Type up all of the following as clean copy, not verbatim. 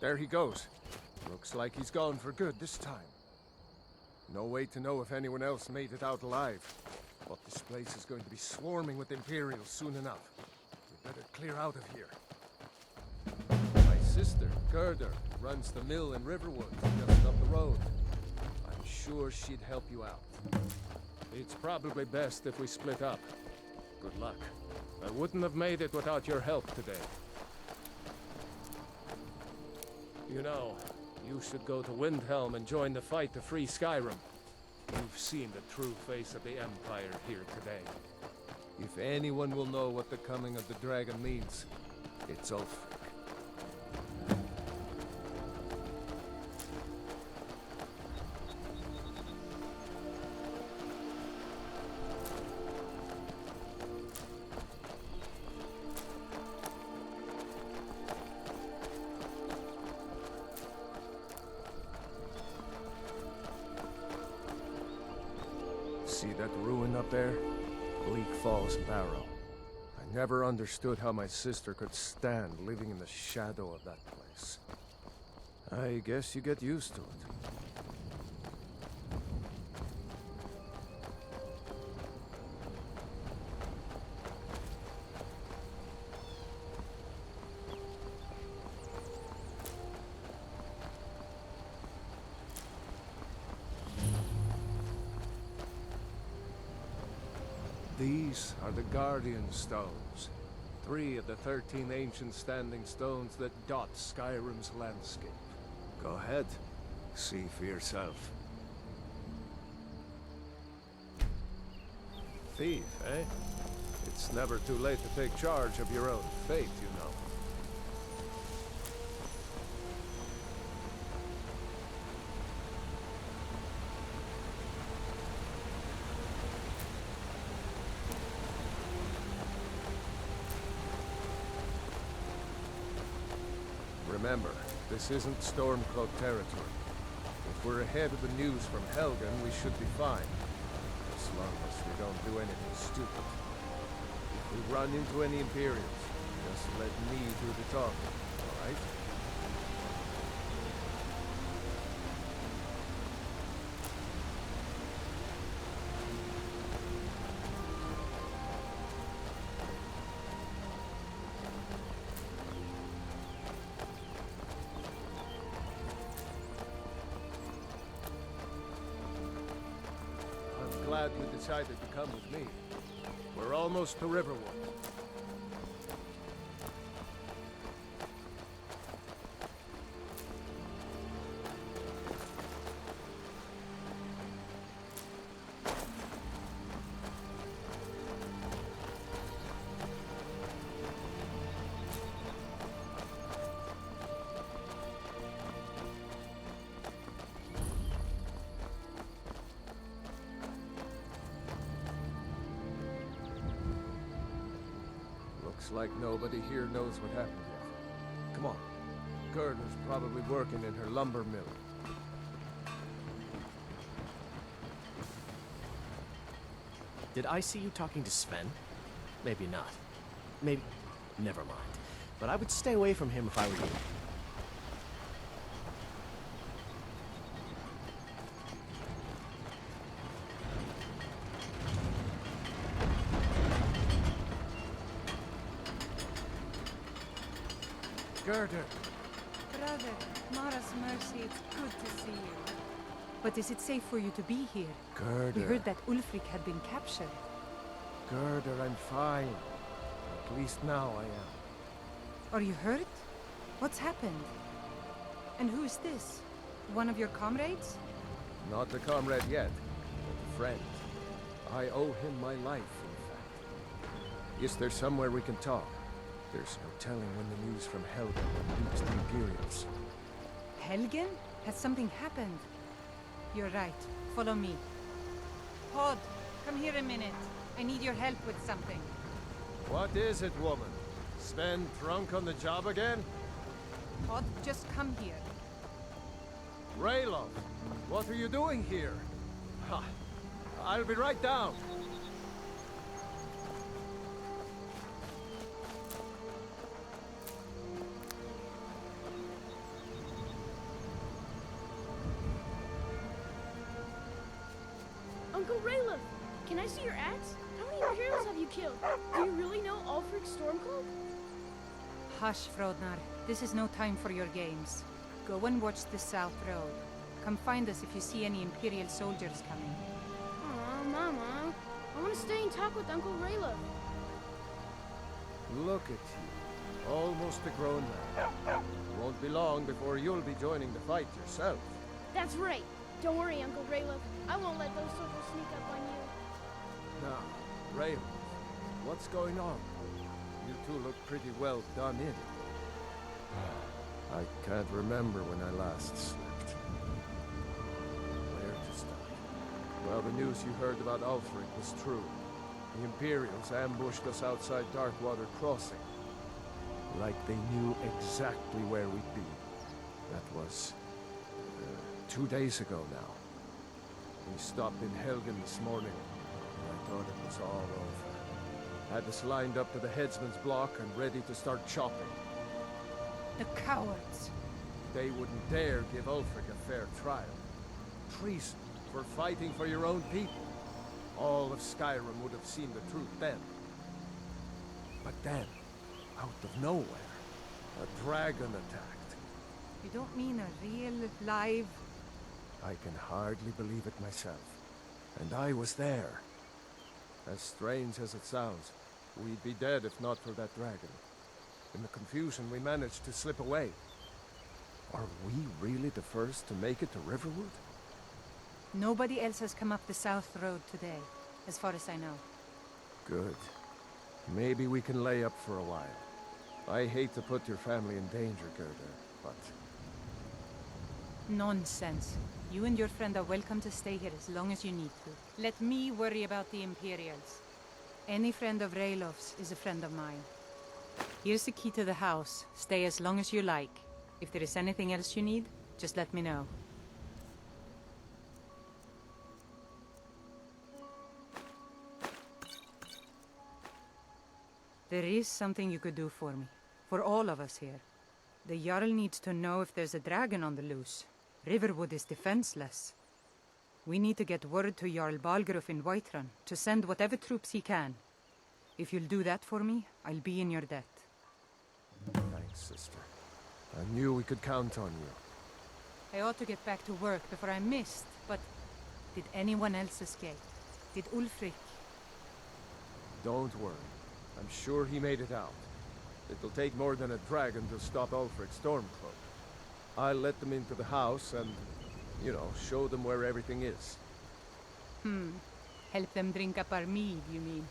There he goes. Looks like he's gone for good this time. No way to know if anyone else made it out alive. But this place is going to be swarming with Imperials soon enough. We better clear out of here. My sister, Gerda, runs the mill in Riverwood, just up the road. I'm sure she'd help you out. It's probably best if we split up. Good luck. I wouldn't have made it without your help today. You know, you should go to Windhelm and join the fight to free Skyrim. You've seen the true face of the Empire here today. If anyone will know what the coming of the dragon means, it's Ulfric. See that ruin up there? Bleak Falls Barrow. I never understood how my sister could stand living in the shadow of that place. I guess you get used to it. These are the Guardian Stones. 3 of the 13 ancient standing stones that dot Skyrim's landscape. Go ahead. See for yourself. Thief, eh? It's never too late to take charge of your own fate, you know. Remember, this isn't Stormcloak territory. If we're ahead of the news from Helgen, we should be fine. As long as we don't do anything stupid. If we run into any Imperials, just let me do the talking, alright? Glad you decided to come with me. We're almost to Riverwood. Looks like nobody here knows what happened yet. Come on. Gerda's probably working in her lumber mill. Did I see you talking to Sven? Maybe not. Maybe... Never mind. But I would stay away from him if I were you. Gerda! Brother, Mara's mercy, it's good to see you. But is it safe for you to be here? Gerda. We heard that Ulfric had been captured. Gerda, I'm fine. At least now I am. Are you hurt? What's happened? And who is this? One of your comrades? Not a comrade yet, but a friend. I owe him my life, in fact. Is there somewhere we can talk? There's no telling when the news from Helgen will reach the Imperials. Helgen? Has something happened? You're right. Follow me. Pod, come here a minute. I need your help with something. What is it, woman? Sven drunk on the job again? Pod, just come here. Rayloff, what are you doing here? Ha! I'll be right down. Uncle Rayleigh, can I see your axe? How many Imperials have you killed? Do you really know Ulfric's Stormcloak? Hush, Frodnar. This is no time for your games. Go and watch the South Road. Come find us if you see any Imperial soldiers coming. Aw, Mama. I want to stay and talk with Uncle Rayleigh. Look at you. Almost a grown man. It won't be long before you'll be joining the fight yourself. That's right. Don't worry, Uncle Rayleigh. I won't let those soldiers sneak up on you. Now, Raven, what's going on? You two look pretty well done in. I can't remember when I last slept. Where to start? Well, the news you heard about Ulfric was true. The Imperials ambushed us outside Darkwater Crossing. Like they knew exactly where we'd be. That was 2 days ago now. We stopped in Helgen this morning, and I thought it was all over. Had us lined up to the headsman's block and ready to start chopping. The cowards. They wouldn't dare give Ulfric a fair trial. Treason for fighting for your own people. All of Skyrim would have seen the truth then. But then, out of nowhere, a dragon attacked. You don't mean a real, live... I can hardly believe it myself. And I was there. As strange as it sounds, we'd be dead if not for that dragon. In the confusion, we managed to slip away. Are we really the first to make it to Riverwood? Nobody else has come up the South Road today, as far as I know. Good. Maybe we can lay up for a while. I hate to put your family in danger, Gerda, but... Nonsense. You and your friend are welcome to stay here as long as you need to. Let me worry about the Imperials. Any friend of Raylough's is a friend of mine. Here's the key to the house. Stay as long as you like. If there is anything else you need, just let me know. There is something you could do for me. For all of us here. The Jarl needs to know if there's a dragon on the loose. Riverwood is defenseless. We need to get word to Jarl Balgruuf in Whiterun to send whatever troops he can. If you'll do that for me, I'll be in your debt. Thanks, sister. I knew we could count on you. I ought to get back to work before I missed, but did anyone else escape? Did Ulfric? Don't worry. I'm sure he made it out. It'll take more than a dragon to stop Ulfric's Stormcloak. I'll let them into the house and, you know, show them where everything is. Help them drink up our mead, you mean?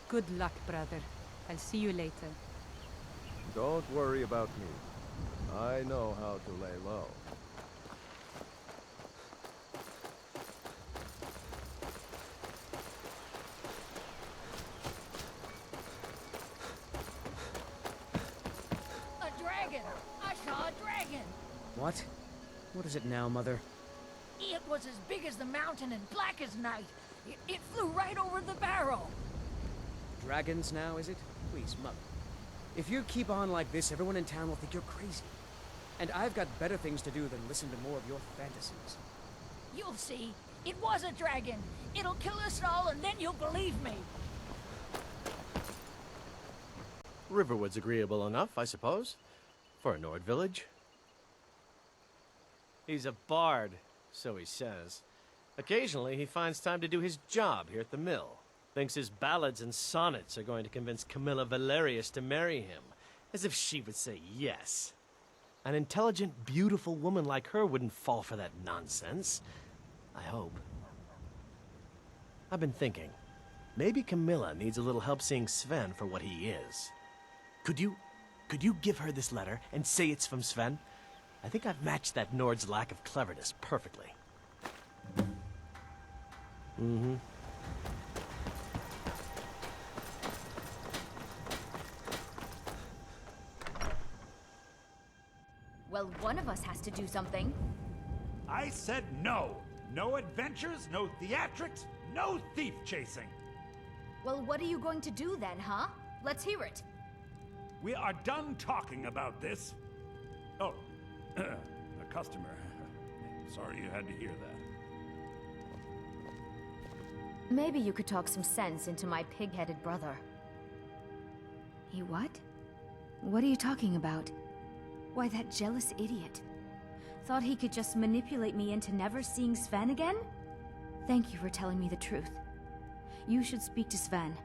Good luck, brother. I'll see you later. Don't worry about me. I know how to lay low. A dragon! I saw a dragon! What? What is it now, Mother? It was as big as the mountain and black as night. It flew right over the barrel. Dragons now, is it? Please, Mother. If you keep on like this, everyone in town will think you're crazy. And I've got better things to do than listen to more of your fantasies. You'll see. It was a dragon. It'll kill us all and then you'll believe me. Riverwood's agreeable enough, I suppose, for a Nord village. He's a bard, so he says. Occasionally, he finds time to do his job here at the mill. Thinks his ballads and sonnets are going to convince Camilla Valerius to marry him, as if she would say yes. An intelligent, beautiful woman like her wouldn't fall for that nonsense. I hope. I've been thinking, maybe Camilla needs a little help seeing Sven for what he is. Could you give her this letter and say it's from Sven? I think I've matched that Nord's lack of cleverness perfectly. Mm-hmm. Well, one of us has to do something. I said no. No adventures, no theatrics, no thief chasing. Well, what are you going to do then, huh? Let's hear it. We are done talking about this. Oh, a customer. Sorry you had to hear that. Maybe you could talk some sense into my pig-headed brother. He what? What are you talking about? Why, that jealous idiot. Thought he could just manipulate me into never seeing Sven again? Thank you for telling me the truth. You should speak to Sven.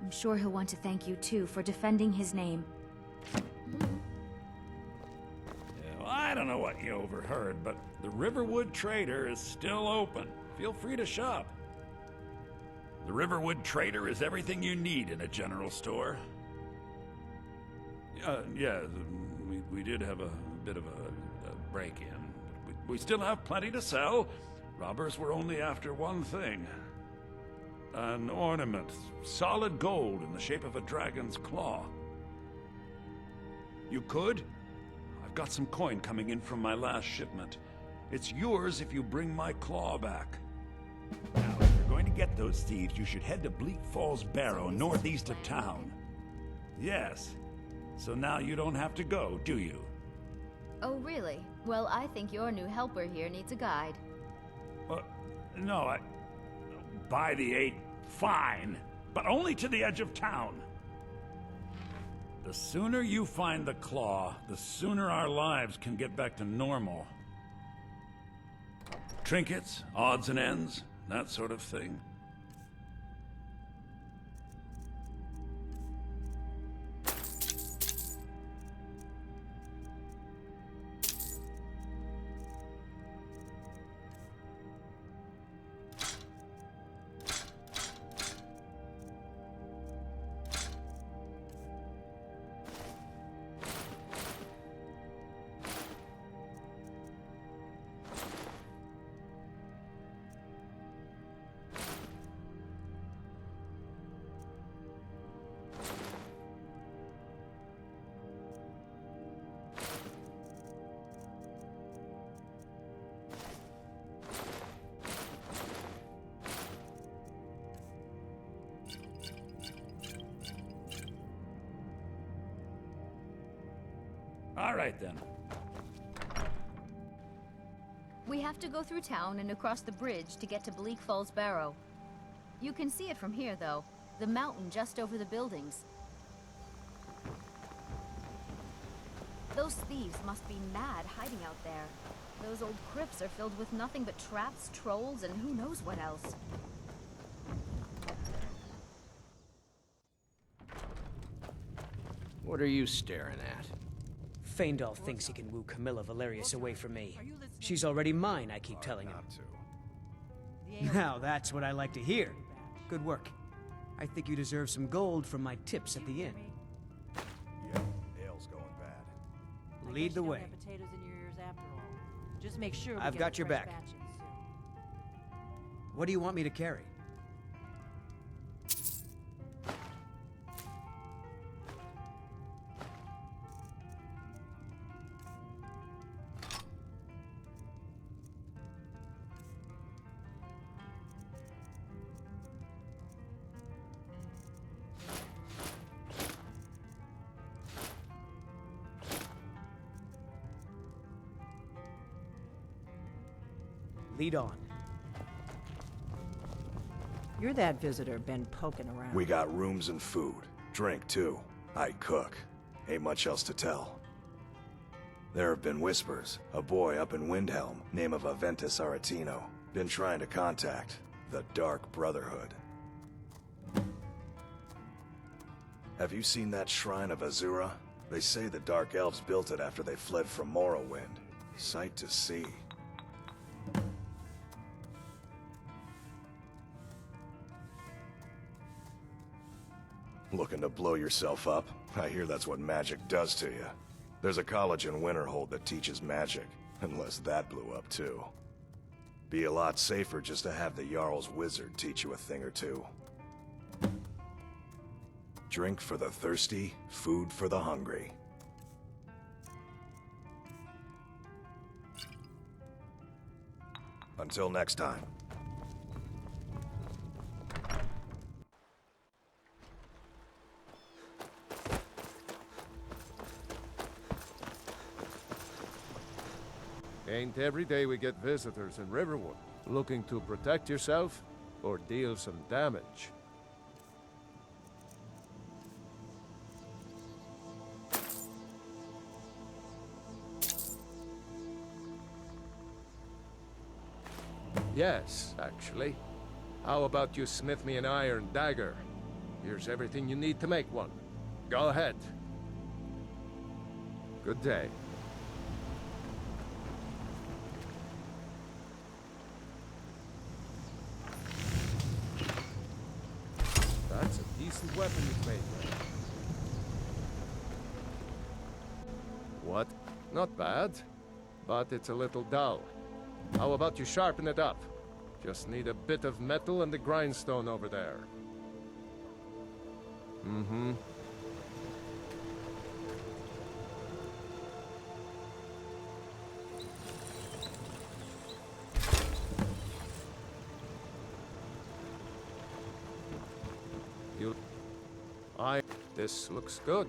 I'm sure he'll want to thank you too for defending his name. Yeah, well, I don't know what you overheard, but the Riverwood Trader is still open. Feel free to shop. The Riverwood Trader is everything you need in a general store. Yeah, we did have a bit of a break-in. We still have plenty to sell. Robbers were only after one thing. An ornament, solid gold in the shape of a dragon's claw. You could? I've got some coin coming in from my last shipment. It's yours if you bring my claw back. Now, if you're going to get those thieves, you should head to Bleak Falls Barrow, northeast of town. Yes. So now you don't have to go, do you? Oh, really? Well, I think your new helper here needs a guide. No, By the 8, fine. But only to the edge of town. The sooner you find the claw, the sooner our lives can get back to normal. Trinkets, odds and ends, that sort of thing. All right, then. We have to go through town and across the bridge to get to Bleak Falls Barrow. You can see it from here, though. The mountain just over the buildings. Those thieves must be mad hiding out there. Those old crypts are filled with nothing but traps, trolls, and who knows what else. What are you staring at? Faendal thinks he can woo Camilla Valerius away from me. She's already mine, I keep telling him. Now that's what I like to hear. Good work. I think you deserve some gold from my tips at the inn. Yeah, ale's going bad. Lead the way. Potatoes in your ears after all. Just make sure I've got your back. What do you want me to carry? Lead on. You're that visitor been poking around. We got rooms and food. Drink, too. I cook. Ain't much else to tell. There have been whispers. A boy up in Windhelm, name of Aventus Aretino, been trying to contact the Dark Brotherhood. Have you seen that shrine of Azura? They say the Dark Elves built it after they fled from Morrowind. Sight to see. Looking to blow yourself up? I hear that's what magic does to you. There's a college in Winterhold that teaches magic, unless that blew up too. Be a lot safer just to have the Jarl's wizard teach you a thing or two. Drink for the thirsty, food for the hungry. Until next time. Ain't every day we get visitors in Riverwood. Looking to protect yourself? or deal some damage. Yes, actually. How about you smith me an iron dagger? Here's everything you need to make one. Go ahead. Good day. That's a decent weapon you've made there. What? Not bad, but it's a little dull. How about you sharpen it up? Just need a bit of metal and the grindstone over there. Mm-hmm. This looks good.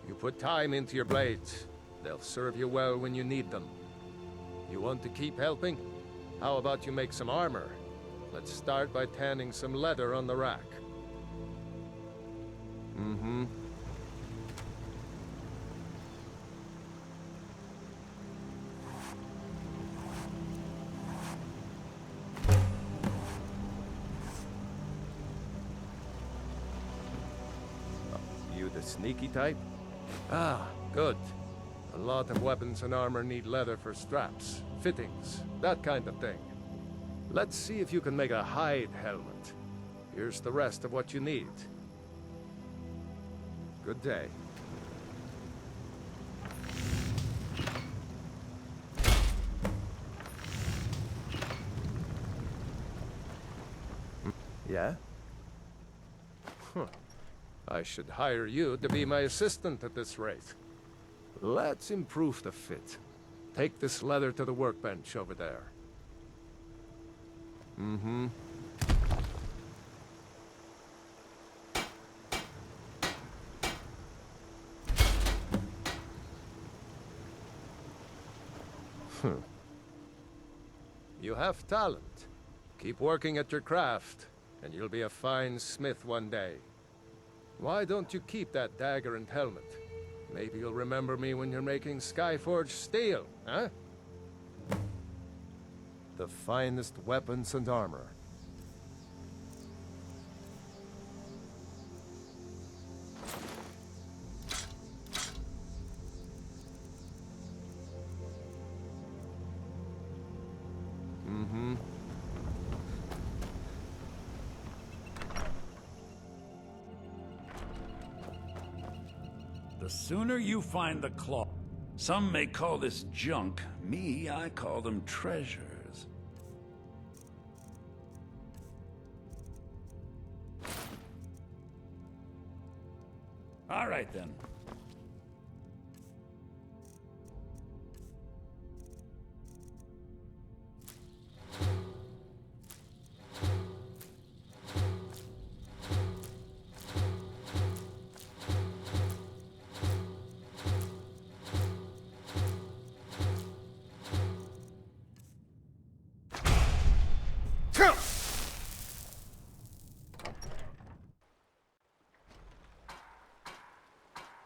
You put time into your blades. They'll serve you well when you need them. You want to keep helping? How about you make some armor? Let's start by tanning some leather on the rack. Mm-hmm. You the sneaky type? Ah, good. A lot of weapons and armor need leather for straps, fittings, that kind of thing. Let's see if you can make a hide helmet. Here's the rest of what you need. Good day. Yeah? Huh. I should hire you to be my assistant at this rate. Let's improve the fit. Take this leather to the workbench over there. Mm-hmm. You have talent. Keep working at your craft, and you'll be a fine smith one day. Why don't you keep that dagger and helmet? Maybe you'll remember me when you're making Skyforged steel, huh? The finest weapons and armor. Mm-hmm. The sooner you find the claw. Some may call this junk. Me, I call them treasures. All right, then.